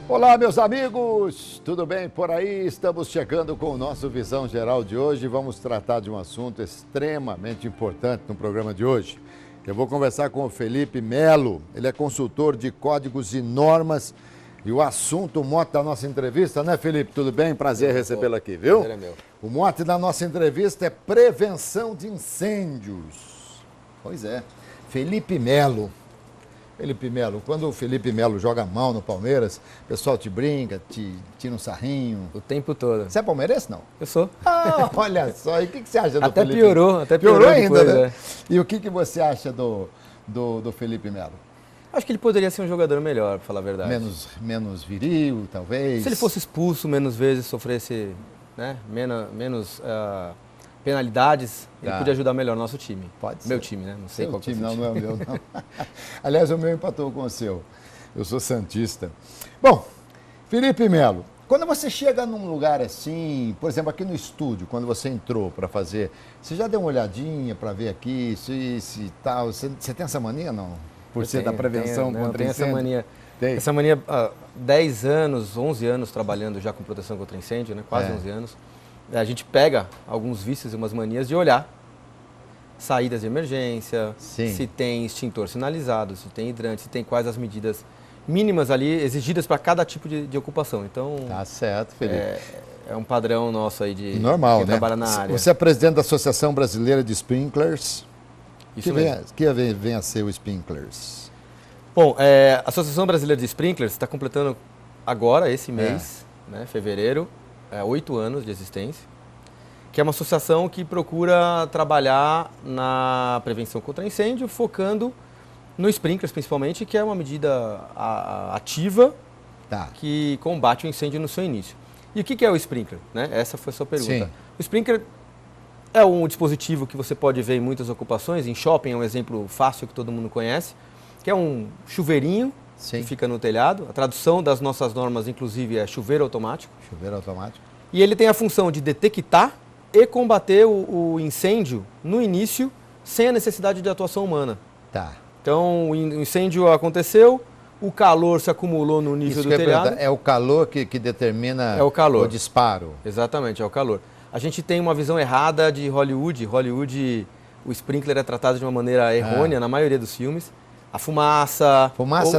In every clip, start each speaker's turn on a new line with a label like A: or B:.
A: Olá, meus amigos, tudo bem por aí? Estamos chegando com o nosso Visão Geral de hoje. Vamos tratar de um assunto extremamente importante no programa de hoje. Eu vou conversar com o Felipe Melo, ele é consultor de códigos e normas. E o assunto, o mote da nossa entrevista, né, Felipe? Tudo bem? Prazer recebê-lo aqui, viu?
B: Prazer é meu.
A: O mote da nossa entrevista é prevenção de incêndios. Pois é, Felipe Melo. Felipe Melo, quando o Felipe Melo joga mal no Palmeiras, o pessoal te brinca, te tira um sarrinho.
B: O tempo todo.
A: Você é palmeirense, não?
B: Eu sou.
A: Ah, olha só, e o que você acha do
B: Até
A: Felipe?
B: até piorou
A: ainda,
B: depois,
A: né?
B: é.
A: E o que você acha do Felipe Melo?
B: Acho que ele poderia ser um jogador melhor, pra falar a verdade.
A: Menos viril, talvez?
B: Se ele fosse expulso menos vezes, sofresse, né, menos penalidades, ele podia ajudar melhor o nosso time.
A: Pode ser.
B: Meu time, né? Não sei qual
A: time,
B: que é o seu
A: não é o
B: time.
A: meu, não. Aliás, o meu empatou com o seu. Eu sou santista. Bom, Felipe Melo, quando você chega num lugar assim, por exemplo, aqui no estúdio, quando você entrou para fazer, você já deu uma olhadinha para ver aqui, se tal, você tem essa mania, não? Por ser da prevenção contra
B: eu tenho essa
A: incêndio?
B: mania.
A: Tem.
B: Essa mania, há 10 anos, 11 anos trabalhando já com proteção contra incêndio, né? Quase 11 anos. A gente pega alguns vícios e umas manias de olhar saídas de emergência, se tem extintor sinalizado, se tem hidrante, se tem quais as medidas mínimas ali exigidas para cada tipo de ocupação. Então,
A: tá certo, Felipe.
B: É um padrão nosso aí de
A: normal,
B: quem
A: né?
B: trabalha na área.
A: Você é presidente da Associação Brasileira de Sprinklers.
B: Isso mesmo.
A: Que vem a ser o Sprinklers?
B: Bom, a Associação Brasileira de Sprinklers está completando agora, esse mês, né, fevereiro, 8 anos de existência, que é uma associação que procura trabalhar na prevenção contra incêndio, focando no sprinklers principalmente, que é uma medida ativa que combate o incêndio no seu início. E o que é o sprinkler? Né? Essa foi a sua pergunta.
A: Sim.
B: O sprinkler é um dispositivo que você pode ver em muitas ocupações, em shopping é um exemplo fácil que todo mundo conhece, que é um chuveirinho que fica no telhado. A tradução das nossas normas, inclusive, é chuveiro automático.
A: Chuveiro automático.
B: E ele tem a função de detectar e combater o incêndio no início, sem a necessidade de atuação humana.
A: Tá.
B: Então, o incêndio aconteceu, o calor se acumulou no nível do telhado.
A: É o calor que determina o disparo.
B: Exatamente, é o calor. A gente tem uma visão errada de Hollywood. Hollywood, o sprinkler é tratado de uma maneira errônea na maioria dos filmes. A fumaça...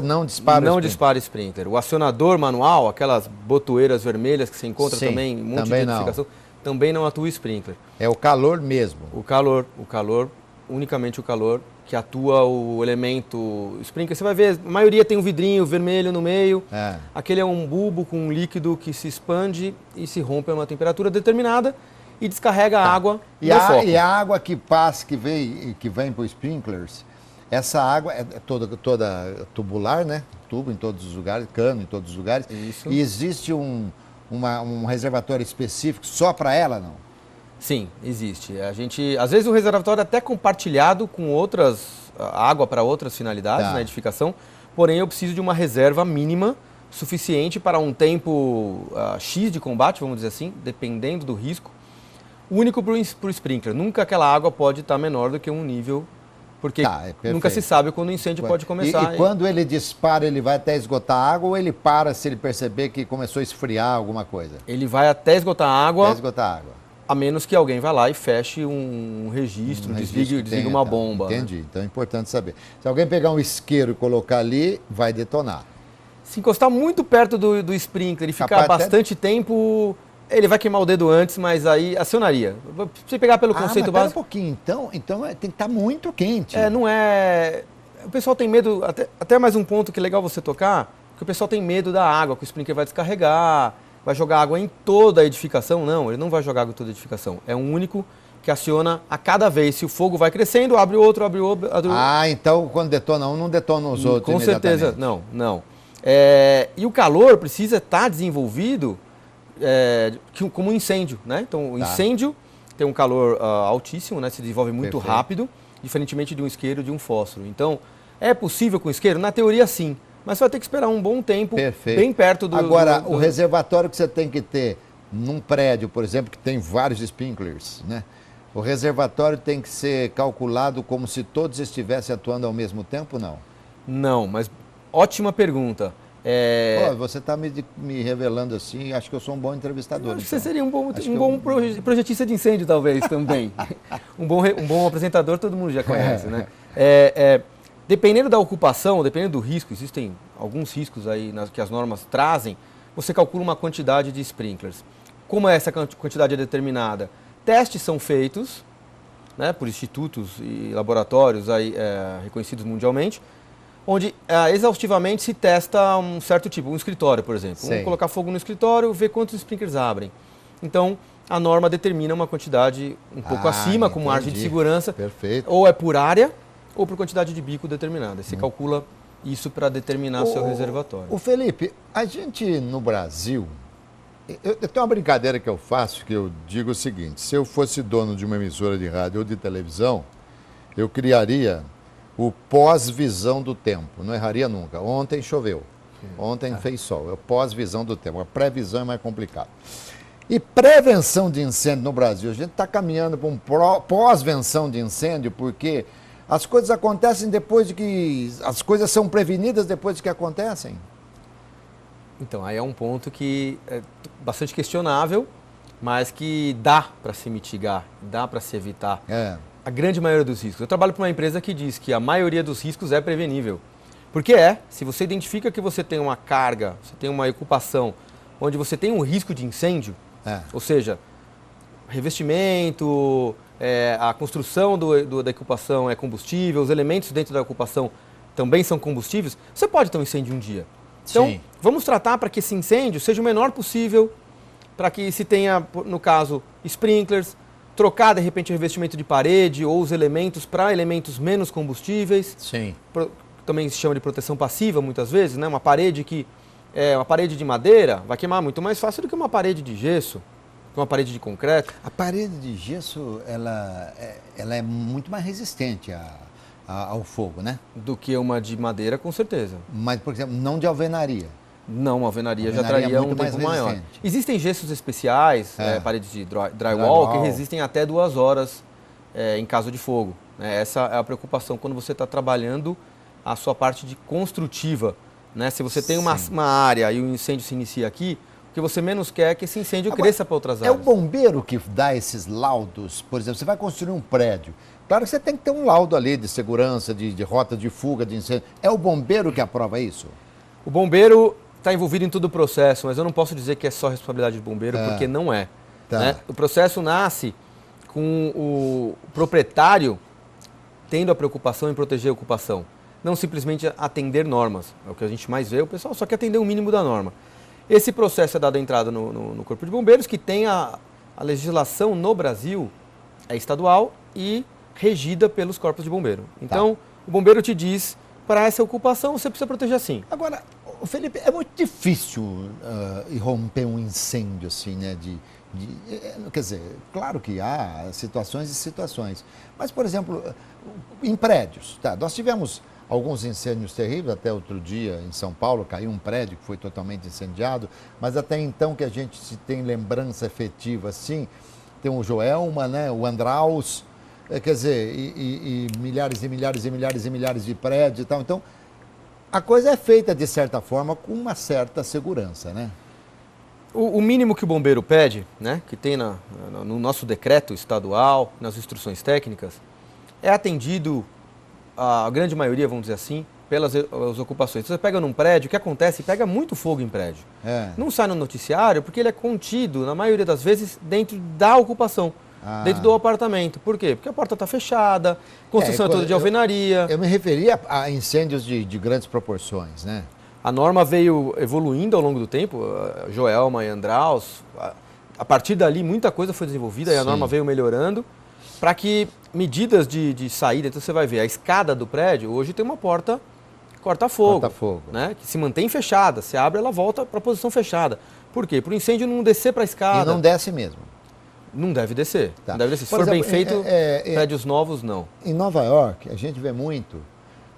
A: Não dispara
B: Não dispara sprinkler. O acionador manual, aquelas botoeiras vermelhas que você encontra também em um monte de edificação, também não atua o sprinkler.
A: É o calor mesmo.
B: O calor, unicamente o calor, que atua o elemento sprinkler. Você vai ver, a maioria tem um vidrinho vermelho no meio. Aquele é um bulbo com um líquido que se expande e se rompe a uma temperatura determinada e descarrega a água no foco.
A: E a água que passa, que vem para os sprinklers, essa água é toda tubular, né? Tubo em todos os lugares, cano em todos os lugares.
B: Isso.
A: E existe um reservatório específico só para ela, não?
B: Sim, existe. Às vezes o reservatório é até compartilhado com água para outras finalidades na edificação, porém eu preciso de uma reserva mínima suficiente para um tempo X de combate, vamos dizer assim, dependendo do risco, único para o sprinkler. Nunca aquela água pode estar menor do que um nível, porque nunca se sabe quando o incêndio pode começar.
A: E quando ele dispara, ele vai até esgotar a água ou ele para se ele perceber que começou a esfriar alguma coisa?
B: Ele vai até esgotar a água.
A: Até esgotar a água.
B: A menos que alguém vá lá e feche um registro, desligue uma bomba.
A: Entendi, então é importante saber. Se alguém pegar um isqueiro e colocar ali, vai detonar.
B: Se encostar muito perto do sprinkler e ficar bastante tempo, ele vai queimar o dedo antes, mas aí acionaria. Se você pegar pelo conceito básico...
A: um pouquinho, então tem que estar muito quente.
B: Não é... O pessoal tem medo, até mais um ponto que é legal você tocar, que o pessoal tem medo da água, que o sprinkler vai descarregar, vai jogar água em toda a edificação. Não, ele não vai jogar água em toda a edificação. É um único que aciona a cada vez. Se o fogo vai crescendo, abre outro, abre outro.
A: Então quando detona um, não detona os outros
B: com certeza, não. E o calor precisa estar desenvolvido como um incêndio, né? Então o incêndio tem um calor altíssimo, né? Se desenvolve muito rápido, diferentemente de um isqueiro, de um fósforo. Então, é possível com isqueiro? Na teoria, sim. Mas você vai ter que esperar um bom tempo, bem perto do...
A: Agora, o reservatório que você tem que ter num prédio, por exemplo, que tem vários sprinklers, né? O reservatório tem que ser calculado como se todos estivessem atuando ao mesmo tempo, não?
B: Não, mas ótima pergunta.
A: Você está me revelando assim, acho que eu sou um bom entrevistador.
B: Você seria um bom projetista de incêndio, talvez, também. um bom apresentador, todo mundo já conhece, né? Dependendo da ocupação, dependendo do risco, existem alguns riscos aí que as normas trazem, você calcula uma quantidade de sprinklers. Como essa quantidade é determinada? Testes são feitos, né, por institutos e laboratórios aí, reconhecidos mundialmente, onde exaustivamente se testa um certo tipo, um escritório, por exemplo.
A: Sei.
B: Vamos colocar fogo no escritório, ver quantos sprinklers abrem. Então, a norma determina uma quantidade um pouco acima, com margem de segurança.
A: Perfeito.
B: Ou é por área, ou por quantidade de bico determinada. Você calcula isso para determinar o seu reservatório.
A: O Felipe, a gente no Brasil, eu tenho uma brincadeira que eu faço, que eu digo o seguinte: se eu fosse dono de uma emissora de rádio ou de televisão, eu criaria o pós-visão do tempo, não erraria nunca. Ontem choveu, ontem fez sol, é o pós-visão do tempo. A previsão é mais complicado. E prevenção de incêndio no Brasil, a gente está caminhando para um pós-venção de incêndio, porque as coisas acontecem depois de que... As coisas são prevenidas depois de que acontecem.
B: Então, aí é um ponto que é bastante questionável, mas que dá para se mitigar, dá para se evitar a grande maioria dos riscos. Eu trabalho para uma empresa que diz que a maioria dos riscos é prevenível. Porque se você identifica que você tem uma carga, você tem uma ocupação, onde você tem um risco de incêndio, ou seja, revestimento, a construção da ocupação é combustível, os elementos dentro da ocupação também são combustíveis, você pode ter um incêndio um dia. Então, vamos tratar para que esse incêndio seja o menor possível, para que se tenha, no caso, sprinklers, trocar de repente o revestimento de parede ou os elementos para elementos menos combustíveis.
A: Sim.
B: Também se chama de proteção passiva muitas vezes, né? Uma parede uma parede de madeira vai queimar muito mais fácil do que uma parede de gesso, uma parede de concreto.
A: A parede de gesso, ela é muito mais resistente ao fogo, né?
B: Do que uma de madeira, com certeza.
A: Mas, por exemplo, não de alvenaria.
B: Não, uma alvenaria já traria um tempo maior. Existem gessos especiais, paredes de drywall, que resistem até 2 horas em caso de fogo. Essa é a preocupação quando você está trabalhando a sua parte de construtiva. Né? Se você tem uma área e o incêndio se inicia aqui, o que você menos quer é que esse incêndio cresça para outras áreas.
A: É o bombeiro que dá esses laudos? Por exemplo, você vai construir um prédio. Claro que você tem que ter um laudo ali de segurança, de rota de fuga, de incêndio. É o bombeiro que aprova isso?
B: O bombeiro está envolvido em todo o processo, mas eu não posso dizer que é só responsabilidade do bombeiro, porque não é. Né? O processo nasce com o proprietário tendo a preocupação em proteger a ocupação. Não simplesmente atender normas. É o que a gente mais vê, o pessoal só quer atender o mínimo da norma. Esse processo é dado entrada no Corpo de Bombeiros, que tem a legislação no Brasil, é estadual e regida pelos corpos de bombeiro. Então, o bombeiro te diz, para essa ocupação você precisa proteger assim.
A: Agora, Felipe, é muito difícil irromper um incêndio assim, né? Quer dizer, claro que há situações e situações, mas, por exemplo, em prédios, nós tivemos alguns incêndios terríveis, até outro dia em São Paulo caiu um prédio que foi totalmente incendiado, mas até então que a gente se tem lembrança efetiva assim, tem o Joelma, né, o Andraus, quer dizer, e milhares e milhares e milhares e milhares de prédios e tal. Então, a coisa é feita de certa forma com uma certa segurança, né?
B: O mínimo que o bombeiro pede, né, que tem no nosso decreto estadual, nas instruções técnicas, é atendido, a grande maioria, vamos dizer assim, pelas ocupações. Você pega num prédio, o que acontece? Pega muito fogo em prédio. Não sai no noticiário porque ele é contido, na maioria das vezes, dentro da ocupação, dentro do apartamento. Por quê? Porque a porta está fechada, a construção é toda de alvenaria.
A: Eu me referia a incêndios de grandes proporções, né?
B: A norma veio evoluindo ao longo do tempo, Joelma e Andraus, a partir dali muita coisa foi desenvolvida e a norma veio melhorando para que medidas de saída, então você vai ver, a escada do prédio hoje tem uma porta corta-fogo, né, que se mantém fechada, você abre ela volta para a posição fechada. Por quê? Para o incêndio não descer para a escada.
A: E não desce mesmo?
B: Não deve descer. Não deve descer. Se for bem feito, prédios novos, não.
A: Em Nova York, a gente vê muito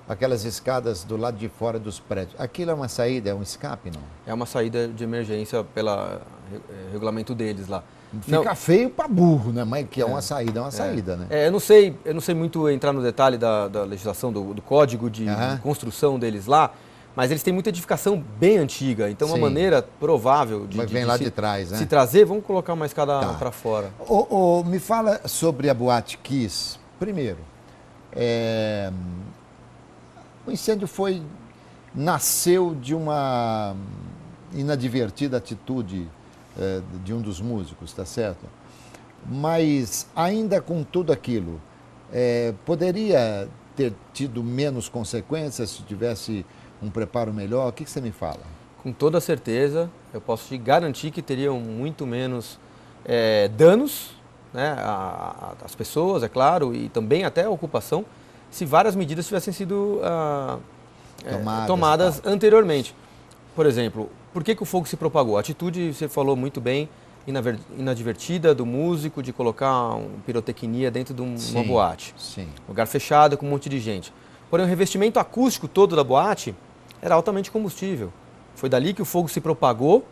A: aquelas escadas do lado de fora dos prédios. Aquilo é uma saída, é um escape, não?
B: É uma saída de emergência pelo regulamento deles lá.
A: Fica feio para burro, né? Mas que é uma saída, né?
B: Eu não sei muito entrar no detalhe da legislação, do código de construção deles lá, mas eles têm muita edificação bem antiga, então uma maneira provável
A: de trás, né?
B: Se trazer, vamos colocar uma escada para fora.
A: Me fala sobre a Boate Kiss. Primeiro, o incêndio nasceu de uma inadvertida atitude de um dos músicos, tá certo? Mas ainda com tudo aquilo, poderia ter tido menos consequências se tivesse um preparo melhor? O que você me fala?
B: Com toda certeza, eu posso te garantir que teriam muito menos danos, né, às pessoas, é claro, e também até a ocupação, se várias medidas tivessem sido tomadas anteriormente. Por exemplo, por que o fogo se propagou? A atitude, você falou muito bem, inadvertida do músico de colocar pirotecnia dentro de uma boate.
A: Sim.
B: Lugar fechado com um monte de gente. Porém, o revestimento acústico todo da boate era altamente combustível. Foi dali que o fogo se propagou,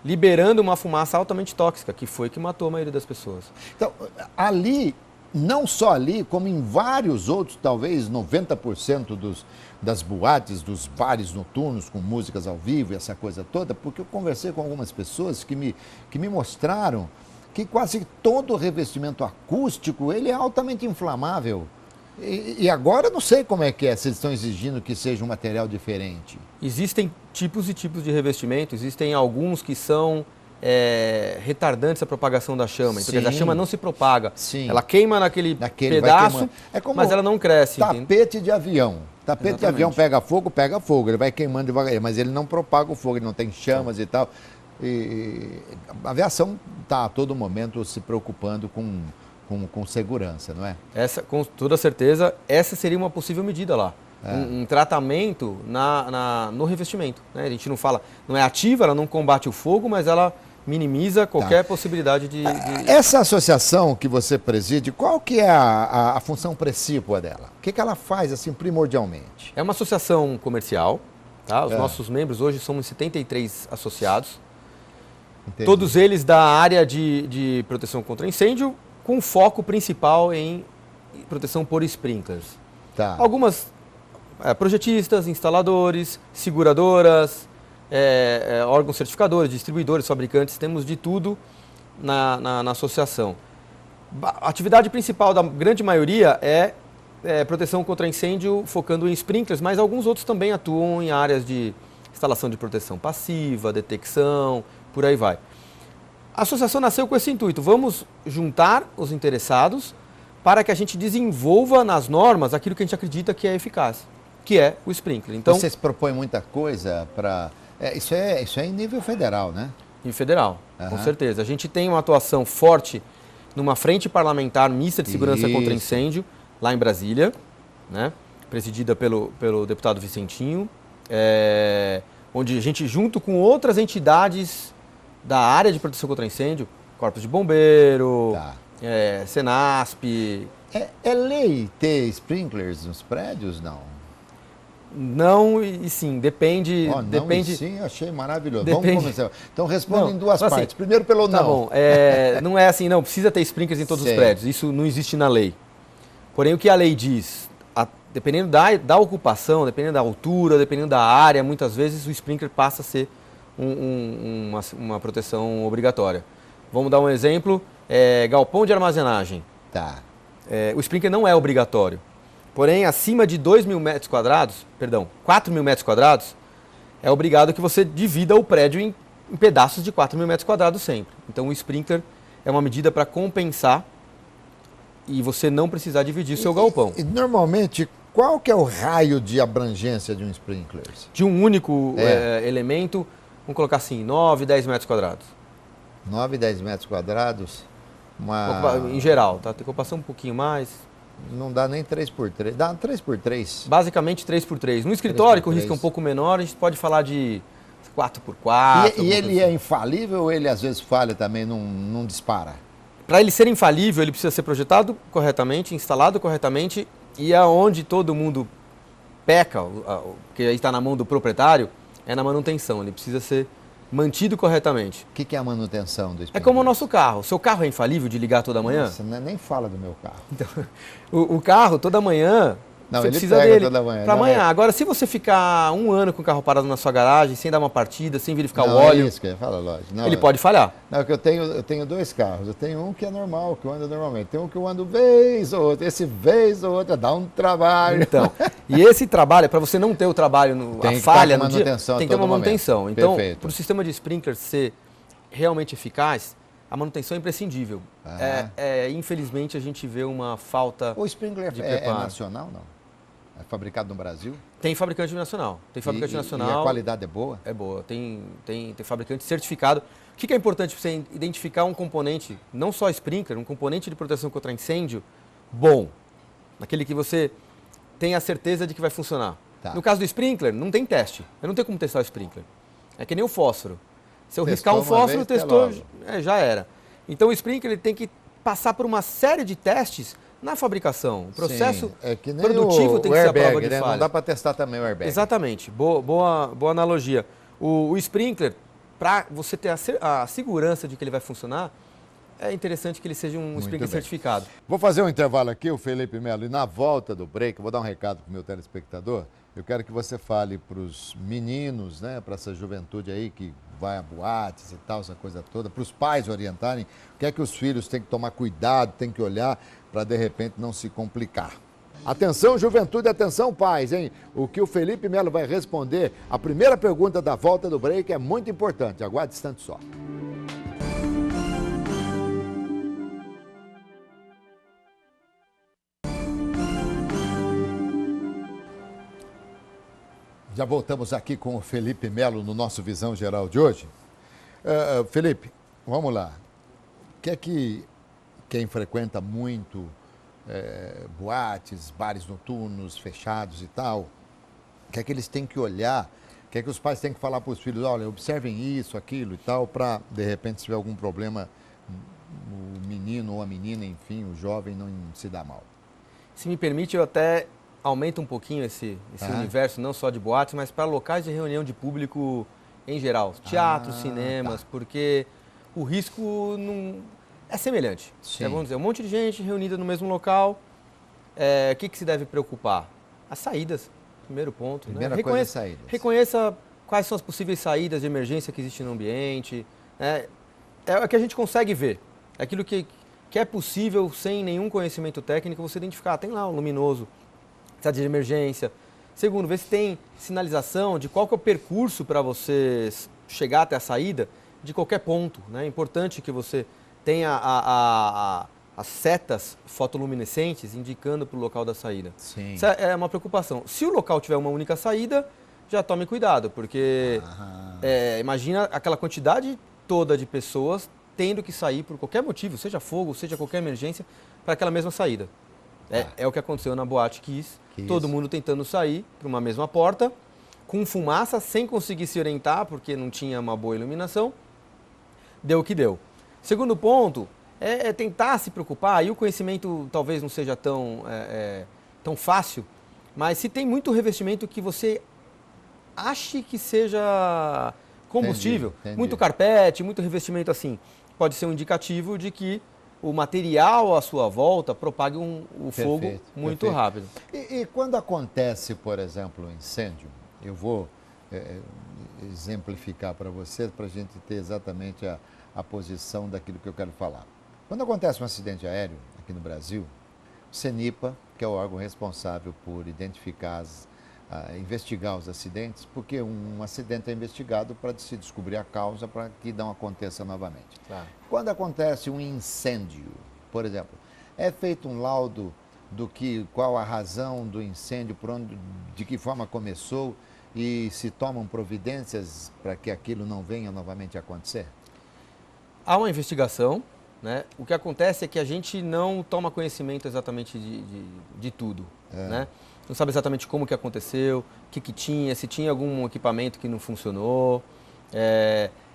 B: liberando uma fumaça altamente tóxica, que foi que matou a maioria das pessoas.
A: Então, ali, não só ali, como em vários outros, talvez 90% das boates, dos bares noturnos com músicas ao vivo e essa coisa toda, porque eu conversei com algumas pessoas que me mostraram que quase todo o revestimento acústico ele é altamente inflamável. E agora não sei como é que é, se eles estão exigindo que seja um material diferente.
B: Existem tipos e tipos de revestimento, existem alguns que são retardantes à propagação da chama. Então, a chama não se propaga.
A: Sim.
B: Ela queima naquele pedaço, mas ela não cresce.
A: Tapete de avião. Tapete de avião pega fogo, ele vai queimando devagar, mas ele não propaga o fogo, ele não tem chamas e tal. E a aviação está a todo momento se preocupando com segurança, não é?
B: Com toda certeza, essa seria uma possível medida lá. Um tratamento no revestimento. Né? A gente não fala, não é ativa, ela não combate o fogo, mas ela minimiza qualquer possibilidade de...
A: Essa associação que você preside, qual que é a função precípua dela? O que ela faz, assim, primordialmente?
B: É uma associação comercial, tá? Os nossos membros hoje somos 73 associados. Entendi. Todos eles da área de proteção contra incêndio, com foco principal em proteção por sprinklers.
A: Tá.
B: Algumas projetistas, instaladores, seguradoras, órgãos certificadores, distribuidores, fabricantes, temos de tudo na associação. A atividade principal da grande maioria é proteção contra incêndio, focando em sprinklers, mas alguns outros também atuam em áreas de instalação de proteção passiva, detecção, por aí vai. A associação nasceu com esse intuito, vamos juntar os interessados para que a gente desenvolva nas normas aquilo que a gente acredita que é eficaz, que é o sprinkler. Então,
A: vocês propõem muita coisa para... Isso é em nível federal, né?
B: Em federal, com certeza. A gente tem uma atuação forte numa frente parlamentar mista de segurança contra incêndio, lá em Brasília, né? Presidida pelo deputado Vicentinho, onde a gente, junto com outras entidades da área de proteção contra incêndio, Corpos de Bombeiro, Senasp...
A: É lei ter sprinklers nos prédios, não?
B: Não e sim, depende...
A: Não
B: depende...
A: e sim, achei maravilhoso.
B: Depende.
A: Vamos começar. Então responda em duas partes.
B: Assim,
A: Primeiro pelo não.
B: Tá bom, não é assim, não, precisa ter sprinklers em todos os prédios, isso não existe na lei. Porém, o que a lei diz, dependendo da ocupação, dependendo da altura, dependendo da área, muitas vezes o sprinkler passa a ser uma proteção obrigatória. Vamos dar um exemplo, galpão de armazenagem.
A: Tá.
B: O sprinkler não é obrigatório. Porém, acima de 4.000 metros quadrados, é obrigado que você divida o prédio em pedaços de 4.000 metros quadrados sempre. Então, o sprinkler é uma medida para compensar e você não precisar dividir seu galpão.
A: E normalmente, qual que é o raio de abrangência de um sprinkler?
B: De um único elemento, vamos colocar assim, 9, 10 metros quadrados.
A: 9, 10 metros quadrados?
B: Em geral, tá? Tem que ocupação um pouquinho mais.
A: Não dá nem 3x3, dá 3x3.
B: Basicamente 3x3. No escritório, com risco um pouco menor, a gente pode falar de 4x4.
A: E ele é infalível ou ele às vezes falha também, não dispara?
B: Para ele ser infalível, ele precisa ser projetado corretamente, instalado corretamente, e aonde todo mundo peca, que aí está na mão do proprietário, é na manutenção. Ele precisa ser mantido corretamente.
A: O que é a manutenção do sprinkler?
B: É como o nosso carro. O seu carro é infalível de ligar toda manhã?
A: Nossa, nem fala do meu carro.
B: Então, o carro, toda manhã,
A: Não,
B: você
A: ele
B: precisa
A: pega
B: dele
A: toda manhã,
B: para
A: não
B: amanhã.
A: é?
B: Agora, se você ficar um ano com o carro parado na sua garagem, sem dar uma partida, sem verificar
A: Não,
B: o óleo,
A: é isso que eu ia falar, lógico. Não,
B: ele pode falhar.
A: Não, que eu tenho dois carros. Eu tenho um que é normal, que eu ando normalmente. Tem um que eu ando vez ou outra. Esse vez ou outra dá um trabalho.
B: Então, e esse trabalho, para você não ter o trabalho,
A: Tem
B: a
A: que
B: falha
A: estar com
B: no dia,
A: manutenção
B: tem
A: a
B: que ter uma
A: todo
B: manutenção.
A: momento.
B: Então,
A: Perfeito.
B: para o sistema de sprinkler ser realmente eficaz, a manutenção é imprescindível. Infelizmente, a gente vê uma falta
A: O sprinkler
B: de
A: é
B: preparo.
A: nacional, não? É fabricado no Brasil?
B: Tem fabricante nacional. Tem fabricante
A: E
B: nacional.
A: a qualidade é boa?
B: É boa. Tem fabricante certificado. O que é importante para você identificar um componente, não só sprinkler, um componente de proteção contra incêndio bom. Aquele que você tem a certeza de que vai funcionar.
A: Tá.
B: No caso do sprinkler, não tem teste. Eu não tenho como testar o sprinkler. É que nem o fósforo. Se eu
A: Testou
B: riscar um
A: uma
B: fósforo,
A: vez,
B: testou,
A: logo.
B: já era. Então o sprinkler ele tem que passar por uma série de testes na fabricação. O processo
A: Sim, é que nem
B: produtivo tem que ser a prova de
A: né?
B: falha.
A: Não dá para testar também o airbag.
B: Exatamente, boa analogia. O sprinkler, para você ter a segurança de que ele vai funcionar, é interessante que ele seja um sprinkler
A: bem.
B: certificado.
A: Vou fazer um intervalo aqui, o Felipe Melo, e na volta do break, eu vou dar um recado para o meu telespectador. Eu quero que você fale para os meninos, né, para essa juventude aí que vai a boates e tal, essa coisa toda, para os pais orientarem o que é que os filhos têm que tomar cuidado, têm que olhar para de repente não se complicar. Atenção, juventude, atenção, pais, hein? O que o Felipe Melo vai responder, a primeira pergunta da volta do break é muito importante. Aguarde um instante só. Já voltamos aqui com o Felipe Melo no nosso Visão Geral de hoje. Felipe, vamos lá. O que é que quem frequenta muito boates, bares noturnos, fechados e tal, o que é que eles têm que olhar, o que é que os pais têm que falar para os filhos, olha, observem isso, aquilo e tal, para, de repente, se tiver algum problema, o menino ou a menina, enfim, o jovem não se dá mal.
B: Se me permite, eu até aumento um pouquinho esse universo, não só de boates, mas para locais de reunião de público em geral, teatros, cinemas, porque o risco não é semelhante. Vamos dizer, um monte de gente reunida no mesmo local, o que se deve preocupar? As saídas, primeiro ponto.
A: Primeira coisa, as saídas.
B: Reconheça quais são as possíveis saídas de emergência que existem no ambiente. É o que a gente consegue ver. É aquilo que é possível, sem nenhum conhecimento técnico, você identificar. Tem lá o luminoso, saída de emergência. Segundo, ver se tem sinalização de qual que é o percurso para você chegar até a saída de qualquer ponto. É importante que você tenha as setas fotoluminescentes indicando para o local da saída.
A: Sim.
B: Isso é uma preocupação. Se o local tiver uma única saída, já tome cuidado, porque imagina aquela quantidade toda de pessoas tendo que sair por qualquer motivo, seja fogo, seja qualquer emergência, para aquela mesma saída. É o que aconteceu na Boate Kiss. Todo mundo tentando sair para uma mesma porta, com fumaça, sem conseguir se orientar, porque não tinha uma boa iluminação. Deu o que deu. Segundo ponto, é tentar se preocupar, e o conhecimento talvez não seja tão fácil, mas se tem muito revestimento que você ache que seja combustível,
A: Entendi.
B: muito carpete, muito revestimento assim, pode ser um indicativo de que o material à sua volta propague o fogo muito rápido.
A: E quando acontece, por exemplo, um incêndio, eu vou exemplificar para você, para a gente ter exatamente a posição daquilo que eu quero falar. Quando acontece um acidente aéreo aqui no Brasil, o CENIPA, que é o órgão responsável por identificar, investigar os acidentes, porque um acidente é investigado para se descobrir a causa para que não aconteça novamente.
B: Claro.
A: Quando acontece um incêndio, por exemplo, é feito um laudo qual a razão do incêndio, de que forma começou e se tomam providências para que aquilo não venha novamente a acontecer?
B: Há uma investigação, né? O que acontece é que a gente não toma conhecimento exatamente de tudo, né? Não sabe exatamente como que aconteceu, o que tinha, se tinha algum equipamento que não funcionou.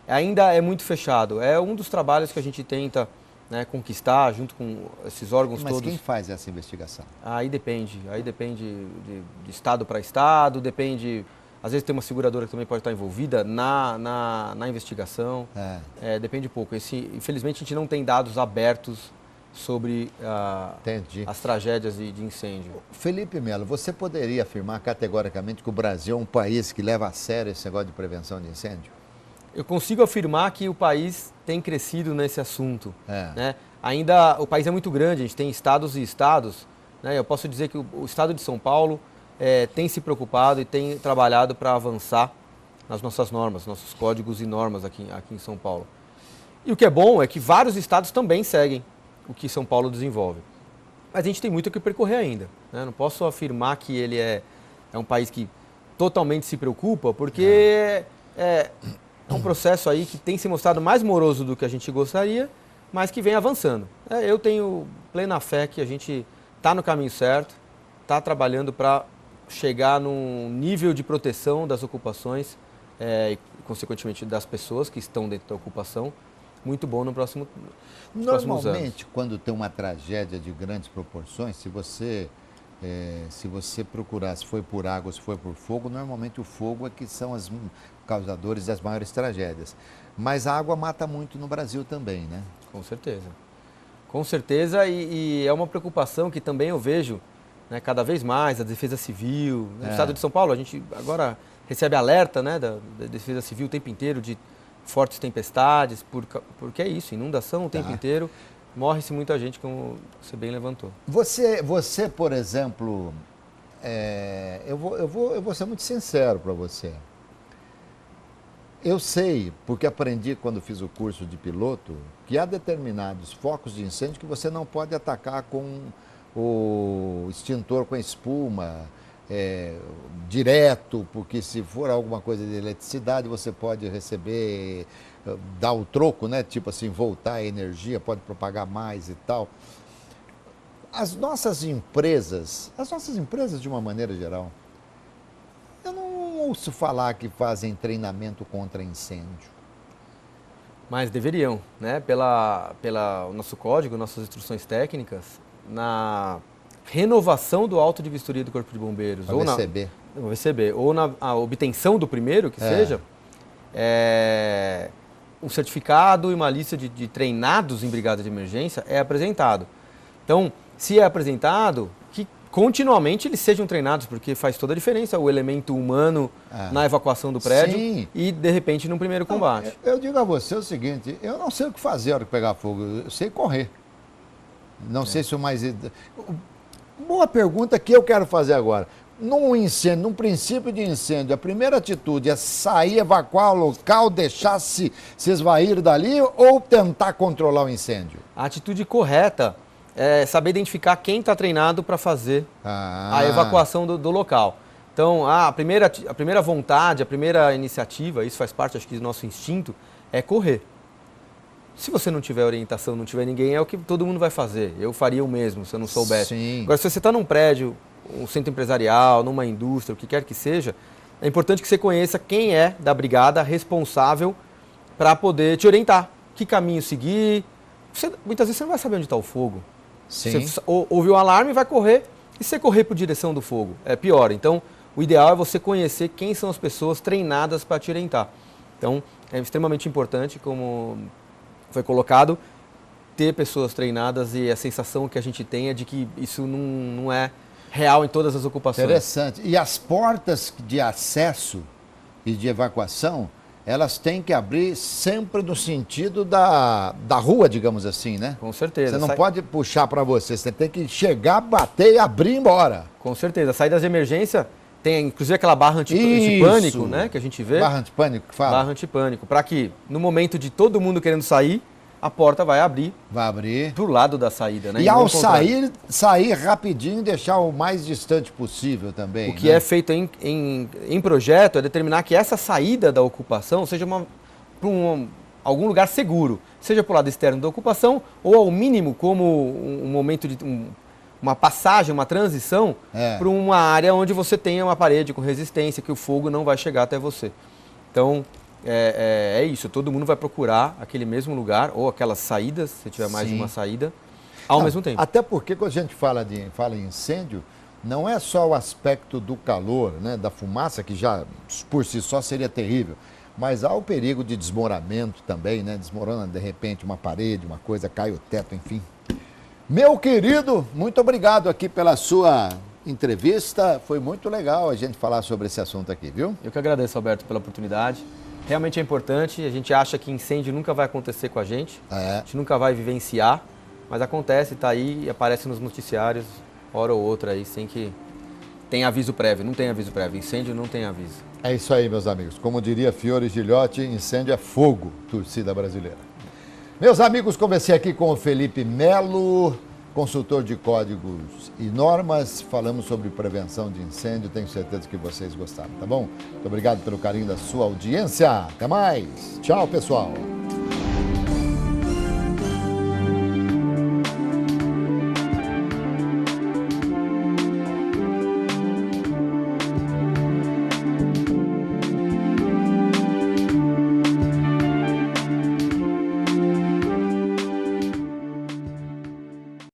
B: Ainda é muito fechado. É um dos trabalhos que a gente tenta, né, conquistar junto com esses órgãos todos.
A: Mas quem faz essa investigação?
B: Aí depende de estado para estado, depende Às vezes tem uma seguradora que também pode estar envolvida na investigação. Depende um pouco. Infelizmente, a gente não tem dados abertos sobre as tragédias de incêndio.
A: Felipe Melo, você poderia afirmar categoricamente que o Brasil é um país que leva a sério esse negócio de prevenção de incêndio?
B: Eu consigo afirmar que o país tem crescido nesse assunto. Né? Ainda o país é muito grande, a gente tem estados e estados. Né? Eu posso dizer que o estado de São Paulo tem se preocupado e tem trabalhado para avançar nas nossas normas, nossos códigos e normas aqui em São Paulo. E o que é bom é que vários estados também seguem o que São Paulo desenvolve. Mas a gente tem muito o que percorrer ainda. Né? Não posso afirmar que ele é um país que totalmente se preocupa, porque é um processo aí que tem se mostrado mais moroso do que a gente gostaria, mas que vem avançando. Eu tenho plena fé que a gente está no caminho certo, está trabalhando para chegar num nível de proteção das ocupações e, consequentemente, das pessoas que estão dentro da ocupação, muito bom nos próximos anos.
A: Normalmente, quando tem uma tragédia de grandes proporções, se você procurar se foi por água ou se foi por fogo, normalmente o fogo é que são os causadores das maiores tragédias. Mas a água mata muito no Brasil também, né?
B: Com certeza. Com certeza, e é uma preocupação que também eu vejo, né, cada vez mais, a Defesa Civil. No estado de São Paulo, a gente agora recebe alerta, né, da Defesa Civil o tempo inteiro de fortes tempestades, porque é isso, inundação o tempo inteiro, morre-se muita gente, como você bem levantou.
A: Você por exemplo, eu vou ser muito sincero para você. Eu sei, porque aprendi quando fiz o curso de piloto, que há determinados focos de incêndio que você não pode atacar com o extintor com espuma, direto, porque se for alguma coisa de eletricidade, você pode receber, dar o troco, né? Tipo assim, voltar a energia, pode propagar mais e tal. As nossas empresas de uma maneira geral, eu não ouço falar que fazem treinamento contra incêndio.
B: Mas deveriam, né? O nosso código, nossas instruções técnicas, na renovação do auto de vistoria do Corpo de Bombeiros,
A: ou na
B: VCB, ou na obtenção do primeiro, que seja, um certificado e uma lista de treinados em brigada de emergência é apresentado. Então, se é apresentado, que continuamente eles sejam treinados, porque faz toda a diferença o elemento humano na evacuação do prédio. Sim. E, de repente, no primeiro combate.
A: Eu digo a você o seguinte, eu não sei o que fazer na hora que pegar fogo, eu sei correr. Não sei se o mais... Boa pergunta que eu quero fazer agora. Num incêndio, num princípio de incêndio, a primeira atitude é sair, evacuar o local, deixar se esvair dali ou tentar controlar o incêndio?
B: A atitude correta é saber identificar quem está treinado para fazer a evacuação do local. Então, a primeira vontade, a primeira iniciativa, isso faz parte, acho que, do nosso instinto, é correr. Se você não tiver orientação, não tiver ninguém, é o que todo mundo vai fazer. Eu faria o mesmo, se eu não soubesse.
A: Sim.
B: Agora, se você está num prédio, um centro empresarial, numa indústria, o que quer que seja, é importante que você conheça quem é da brigada responsável para poder te orientar. Que caminho seguir. Muitas vezes você não vai saber onde está o fogo.
A: Sim.
B: Você ouve o alarme e vai correr. E se você correr por direção do fogo? É pior. Então, o ideal é você conhecer quem são as pessoas treinadas para te orientar. Então, é extremamente importante, como foi colocado, ter pessoas treinadas, e a sensação que a gente tem é de que isso não é real em todas as ocupações.
A: Interessante. E as portas de acesso e de evacuação, elas têm que abrir sempre no sentido da rua, digamos assim, né?
B: Com certeza.
A: Você não pode puxar para você tem que chegar, bater, abrir e ir embora.
B: Com certeza. Saídas de emergência tem inclusive aquela barra antipânico, né, que a gente vê.
A: Barra antipânico que fala?
B: Barra antipânico, para que no momento de todo mundo querendo sair, a porta vai abrir.
A: Vai abrir.
B: Pro lado da saída, né?
A: E ao sair rapidinho e deixar o mais distante possível também.
B: O que é feito em projeto é determinar que essa saída da ocupação seja para algum lugar seguro. Seja para o lado externo da ocupação ou, ao mínimo, como um momento de uma passagem, uma transição para uma área onde você tenha uma parede com resistência, que o fogo não vai chegar até você. Então, é isso. Todo mundo vai procurar aquele mesmo lugar ou aquelas saídas, se tiver mais de uma saída, ao mesmo tempo.
A: Até porque quando a gente fala em incêndio, não é só o aspecto do calor, né, da fumaça, que já por si só seria terrível, mas há o perigo de desmoronamento também, né? Desmorona de repente uma parede, uma coisa, cai o teto, enfim. Meu querido, muito obrigado aqui pela sua entrevista. Foi muito legal a gente falar sobre esse assunto aqui, viu?
B: Eu que agradeço, Alberto, pela oportunidade. Realmente é importante, a gente acha que incêndio nunca vai acontecer com a gente
A: É.
B: nunca vai vivenciar, mas acontece, está aí e aparece nos noticiários, hora ou outra aí, sem que tenha aviso prévio. Não tem aviso prévio, incêndio não tem aviso.
A: É isso aí, meus amigos. Como diria Fiore Gilhote, incêndio é fogo, torcida brasileira. Meus amigos, conversei aqui com o Felipe Melo, consultor de códigos e normas. Falamos sobre prevenção de incêndio. Tenho certeza que vocês gostaram, tá bom? Muito obrigado pelo carinho da sua audiência. Até mais. Tchau, pessoal.